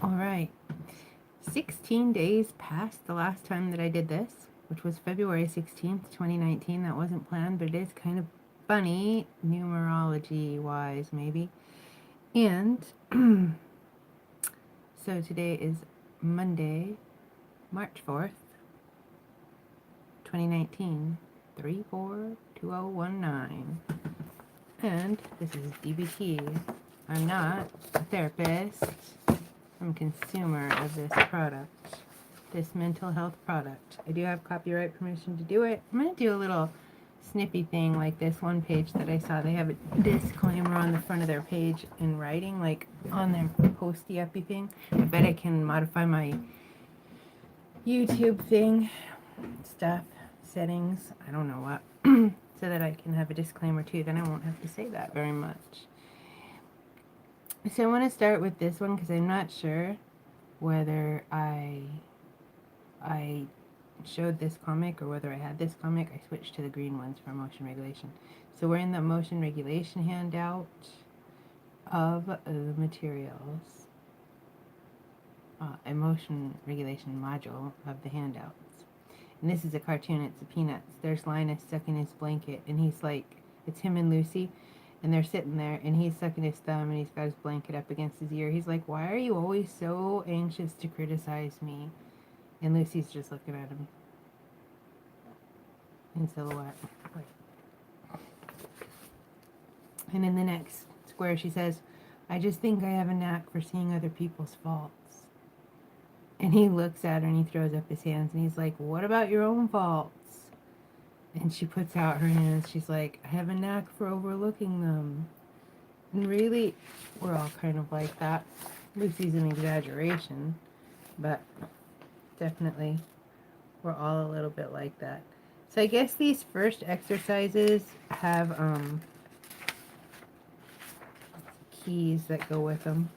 Alright, 16 days past the last time that I did this, which was February 16th, 2019. That wasn't planned, but it is kind of funny, numerology-wise, maybe. And so today is Monday, March 4th, 2019, 342019. And this is DBT. I'm not a therapist. I'm a consumer of this product, this mental health product. I do have copyright permission to do it. I'm going to do a little snippy thing like this one page that I saw. They have a disclaimer on the front of their page in writing, like on their posty-uppy thing. I bet I can modify my YouTube thing, stuff, settings, I don't know what, so that I can have a disclaimer too. Then I won't have to say that very much. So I want to start with this one because I'm not sure whether I showed this comic or whether I had this comic. I switched to the green ones for motion regulation. So we're in the motion regulation handout of the materials, a motion regulation module of the handouts. And this is a cartoon. It's the Peanuts. There's Linus sucking his blanket, and he's like, it's him and Lucy. And they're sitting there, and he's sucking his thumb, and he's got his blanket up against his ear. He's like, why are you always so anxious to criticize me? And Lucy's just looking at him in silhouette. And in the next square, she says, I just think I have a knack for seeing other people's faults. And he looks at her, and he throws up his hands, and he's like, what about your own faults? And she puts out her hands. She's like, I have a knack for overlooking them. And really, we're all kind of like that. Lucy's an exaggeration, but definitely we're all a little bit like that. So I guess these first exercises have keys that go with them.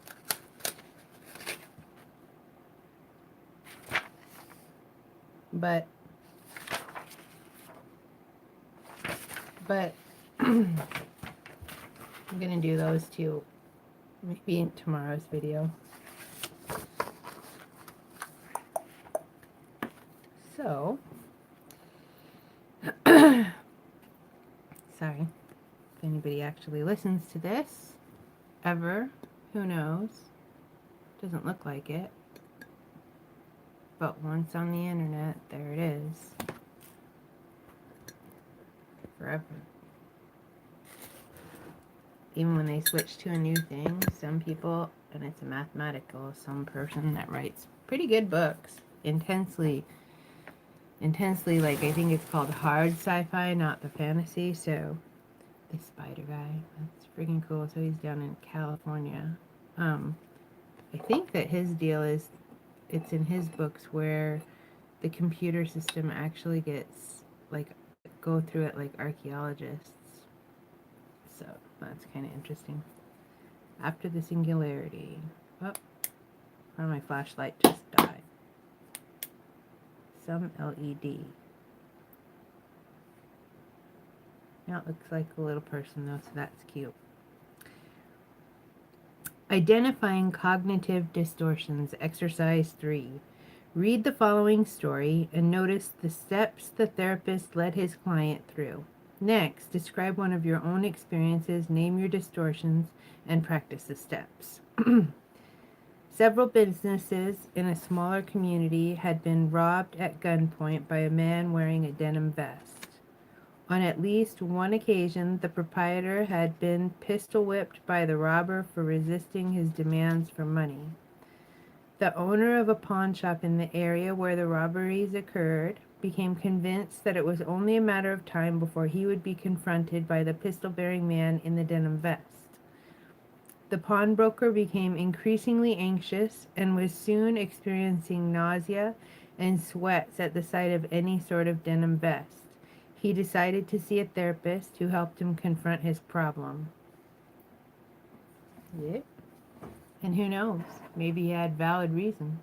But I'm going to do those two maybe in tomorrow's video. So, sorry if anybody actually listens to this ever. Who knows? Doesn't look like it. But once on the internet, there it is. Forever. Even when they switch to a new thing, some people, and it's a mathematical, some person that writes pretty good books, intensely, like, I think it's called hard sci-fi, not the fantasy. So the spider guy, that's freaking cool. So he's down in California. I think that his deal is, it's in his books where the computer system actually gets, like, go through it like archaeologists. So that's kind of interesting. After the singularity. Oh, my flashlight just died. Some LED. Now it looks like a little person though, so that's cute. Identifying cognitive distortions, exercise 3. Read the following story and notice the steps the therapist led his client through. Next, describe one of your own experiences, name your distortions, and practice the steps. Several businesses in a smaller community had been robbed at gunpoint by a man wearing a denim vest. On at least one occasion, the proprietor had been pistol-whipped by the robber for resisting his demands for money. The owner of a pawn shop in the area where the robberies occurred became convinced that it was only a matter of time before he would be confronted by the pistol-bearing man in the denim vest. The pawnbroker became increasingly anxious and was soon experiencing nausea and sweats at the sight of any sort of denim vest. He decided to see a therapist who helped him confront his problem. Yep. And who knows? Maybe he had valid reason.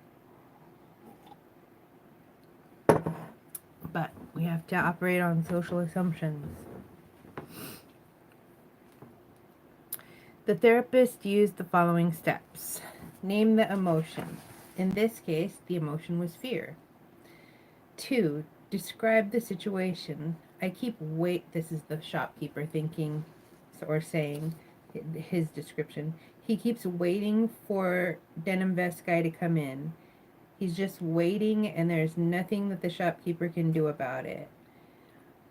But we have to operate on social assumptions. The therapist used the following steps. Name the emotion. In this case, the emotion was fear. 2. Describe the situation. This is the shopkeeper thinking or saying his description. He keeps waiting for Denim Vest guy to come in. He's just waiting, and there's nothing that the shopkeeper can do about it.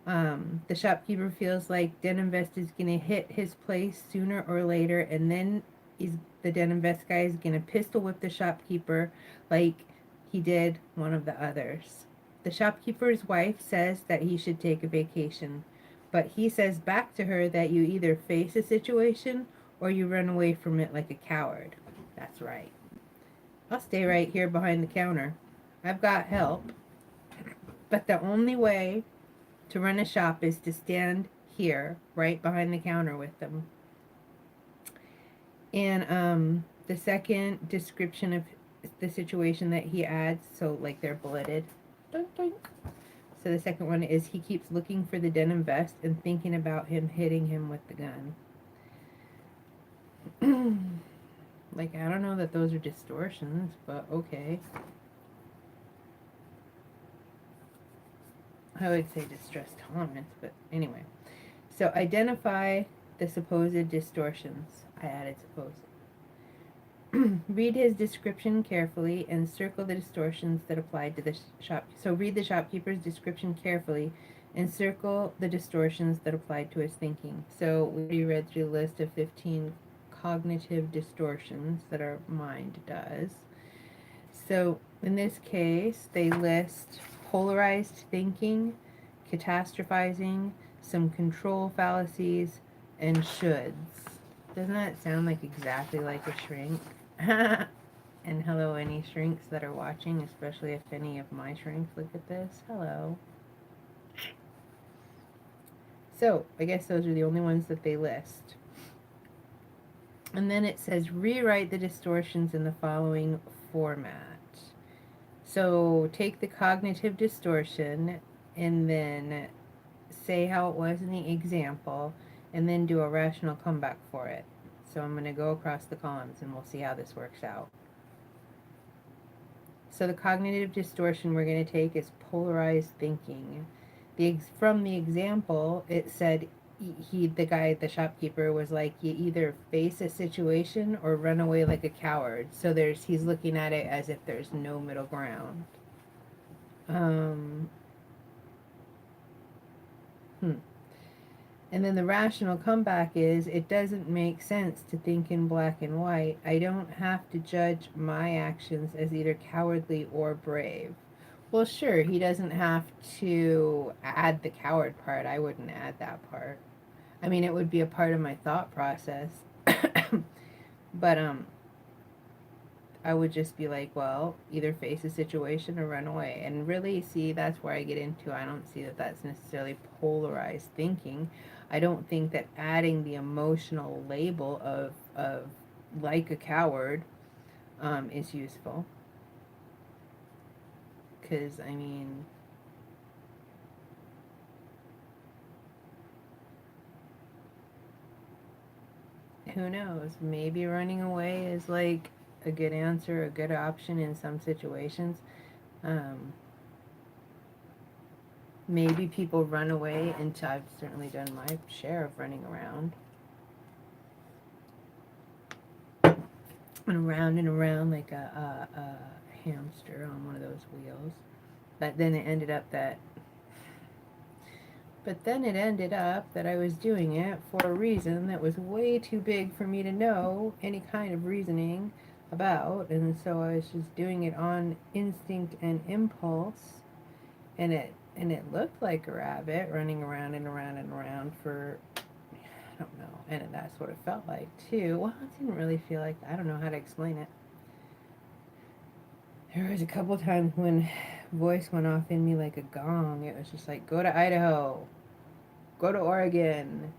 The shopkeeper feels like Denim Vest is going to hit his place sooner or later, and then the Denim Vest guy is going to pistol whip the shopkeeper like he did one of the others. The shopkeeper's wife says that he should take a vacation, but he says back to her that you either face a situation or you run away from it like a coward. That's right. I'll stay right here behind the counter. I've got help, but the only way to run a shop is to stand here, right behind the counter with them. And the second description of the situation that he adds, so like they're bulleted. Doink, doink. So the second one is he keeps looking for the denim vest and thinking about him hitting him with the gun. Like, I don't know that those are distortions, but okay. I would say distress tolerance, but anyway. So identify the supposed distortions. I added supposed. Read his description carefully and circle the distortions that applied to the shop. So read the shopkeeper's description carefully and circle the distortions that applied to his thinking. So we already read through the list of 15 cognitive distortions that our mind does. So in this case, they list polarized thinking, catastrophizing, some control fallacies, and shoulds. Doesn't that sound like exactly like a shrink? And hello, any shrinks that are watching, especially if any of my shrinks look at this. Hello. So, I guess those are the only ones that they list. And then it says, rewrite the distortions in the following format. So, take the cognitive distortion and then say how it was in the example, and then do a rational comeback for it. So I'm going to go across the columns and we'll see how this works out. So the cognitive distortion we're going to take is polarized thinking. From the example, it said the shopkeeper was like, you either face a situation or run away like a coward. So he's looking at it as if there's no middle ground. And then the rational comeback is, it doesn't make sense to think in black and white. I don't have to judge my actions as either cowardly or brave. Well, sure, he doesn't have to add the coward part. I wouldn't add that part. I mean, it would be a part of my thought process. But, I would just be like, well, either face a situation or run away. And really, see, that's where I get into, I don't see that that's necessarily polarized thinking. I don't think that adding the emotional label of like a coward is useful. Because, I mean, who knows? Maybe running away is like a good answer, a good option in some situations. Maybe people run away, and I've certainly done my share of running around. And around like a hamster on one of those wheels. But then it ended up that I was doing it for a reason that was way too big for me to know any kind of reasoning about, and so I was just doing it on instinct and impulse, and it looked like a rabbit running around and around and around for, I don't know, and that's what it felt like too. Well, it didn't really feel like, I don't know how to explain it. There was a couple times when voice went off in me like a gong. It was just like, go to Idaho, go to Oregon,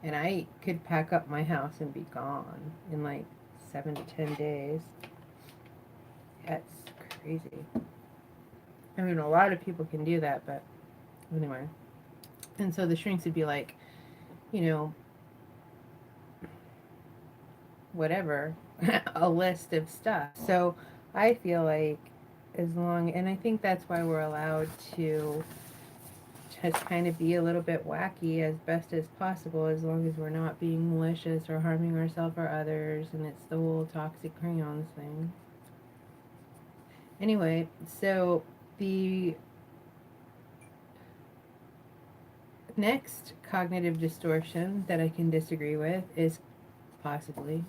and I could pack up my house and be gone in like 7 to 10 days. That's crazy. I mean, a lot of people can do that, but anyway. And so the shrinks would be like, you know, whatever, a list of stuff. So I feel like as long, and I think that's why we're allowed to just kind of be a little bit wacky as best as possible, as long as we're not being malicious or harming ourselves or others, and it's the whole toxic crayons thing. Anyway, so the next cognitive distortion that I can disagree with is possibly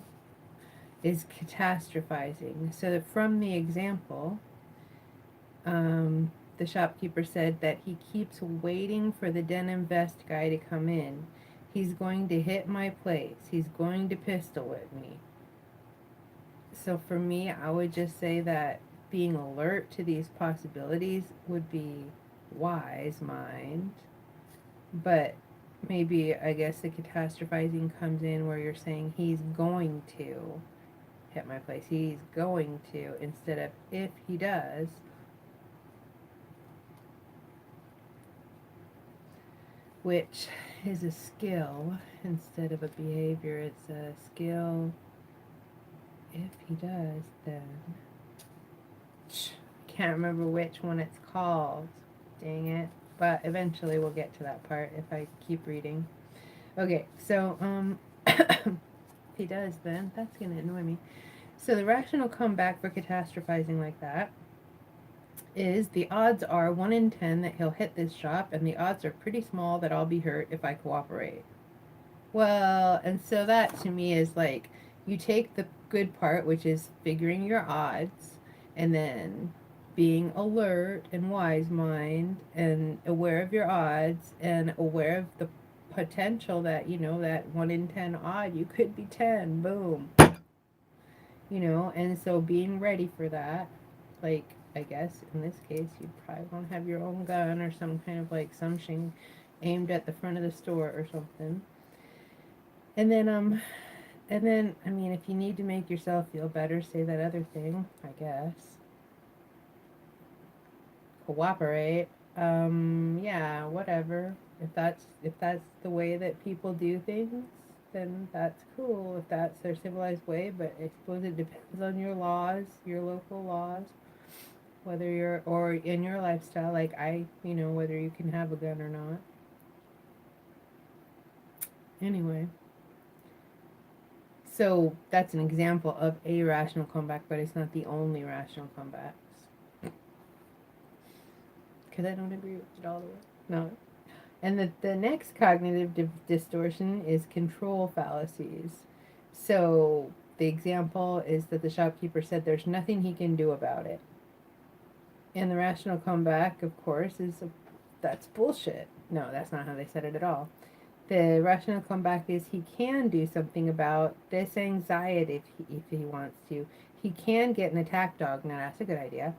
is catastrophizing. So that from the example, the shopkeeper said that he keeps waiting for the denim vest guy to come in. He's going to hit my place. He's going to pistol whip me. So for me, I would just say that being alert to these possibilities would be wise mind. But maybe, I guess, the catastrophizing comes in where you're saying he's going to hit my place. He's going to, instead of if he does. Which is a skill instead of a behavior. It's a skill. If he does, then can't remember which one it's called. Dang it. But eventually we'll get to that part if I keep reading. Okay, so if he does, then that's gonna annoy me. So the rational comeback for catastrophizing like that is the odds are 1 in 10 that he'll hit this shop, and the odds are pretty small that I'll be hurt if I cooperate. Well, and so that to me is like, you take the good part, which is figuring your odds, and then being alert and wise mind and aware of your odds and aware of the potential that, that 1 in 10 odd, you could be 10, boom. And so being ready for that, like, I guess in this case, you probably won't have your own gun or some kind of like something aimed at the front of the store or something. And then, I mean, if you need to make yourself feel better, say that other thing, I guess. Cooperate. Yeah, whatever. If that's the way that people do things, then that's cool. If that's their civilized way, but I suppose it depends on your laws, your local laws, whether you're, or in your lifestyle, like whether you can have a gun or not. Anyway. So that's an example of a rational comeback, but it's not the only rational comebacks. Because I don't agree with it all the way. No. And the next cognitive distortion is control fallacies. So the example is that the shopkeeper said there's nothing he can do about it. And the rational comeback, of course, is that's bullshit. No, that's not how they said it at all. The rational comeback is he can do something about this anxiety if he wants to. He can get an attack dog. Now that's a good idea.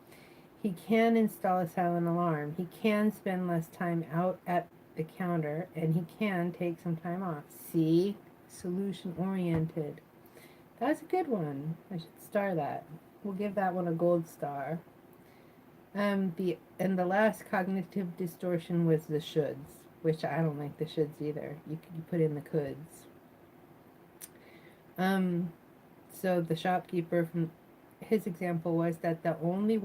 He can install a silent alarm. He can spend less time out at the counter, and he can take some time off. See? Solution oriented. That's a good one. I should star that. We'll give that one a gold star. The last cognitive distortion was the shoulds, which I don't like the shoulds either. You put in the coulds. So the shopkeeper, from his example, was that the only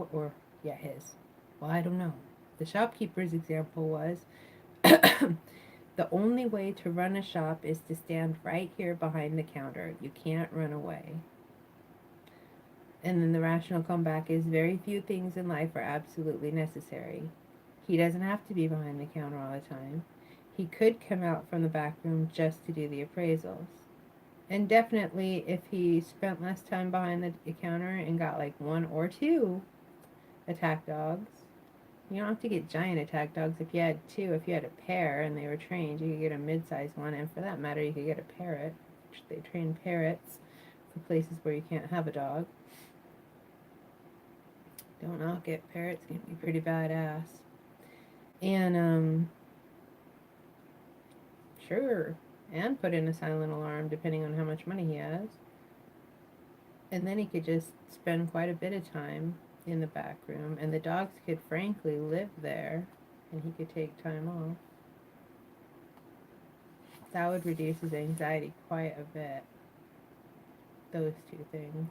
his. Well, I don't know. The shopkeeper's example was the only way to run a shop is to stand right here behind the counter. You can't run away. And then the rational comeback is very few things in life are absolutely necessary. He doesn't have to be behind the counter all the time. He could come out from the back room just to do the appraisals. And definitely, if he spent less time behind the counter and got like 1 or 2 attack dogs, you don't have to get giant attack dogs. If you had 2, if you had a pair and they were trained, you could get a mid-sized one. And for that matter, you could get a parrot. They train parrots for places where you can't have a dog. Don't knock it. Parrot's gonna be pretty badass. And, sure. And put in a silent alarm depending on how much money he has. And then he could just spend quite a bit of time in the back room. And the dogs could frankly live there. And he could take time off. That would reduce his anxiety quite a bit. those two things.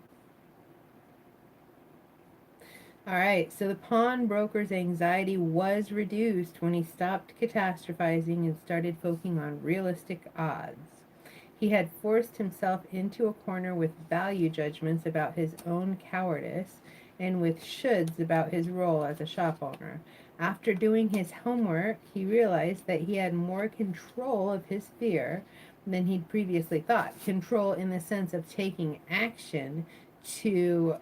All right, so the pawnbroker's anxiety was reduced when he stopped catastrophizing and started focusing on realistic odds. He had forced himself into a corner with value judgments about his own cowardice and with shoulds about his role as a shop owner. After doing his homework, he realized that he had more control of his fear than he'd previously thought. Control in the sense of taking action to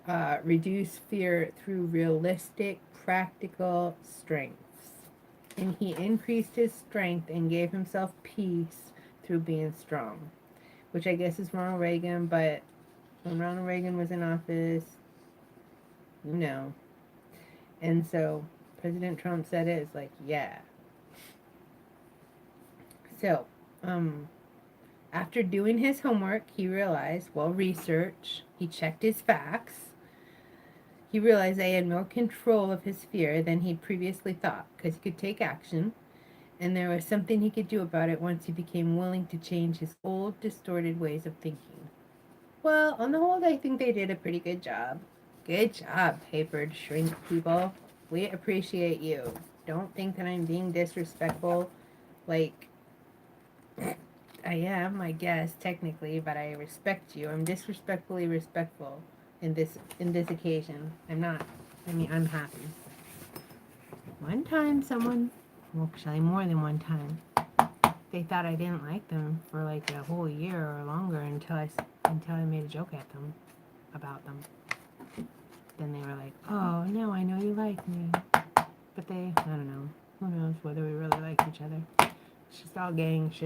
reduce fear through realistic, practical strengths. And he increased his strength and gave himself peace through being strong, which I guess is Ronald Reagan, but when Ronald Reagan was in office, no. And so President Trump said it, it's like, yeah. So, after doing his homework, he realized, research, he checked his facts. He realized that he had more control of his fear than he'd previously thought, because he could take action, and there was something he could do about it once he became willing to change his old, distorted ways of thinking. Well, on the whole, I think they did a pretty good job. Good job, papered shrink people. We appreciate you. Don't think that I'm being disrespectful. Like, I am, I guess, technically, but I respect you. I'm disrespectfully respectful in this occasion. I'm not. I mean, I'm happy. One time, someone, well, actually more than one time, they thought I didn't like them for like a whole year or longer until I made a joke at them about them. Then they were like, "Oh, no, I know you like me," but I don't know. Who knows whether we really like each other? It's just all gang shit.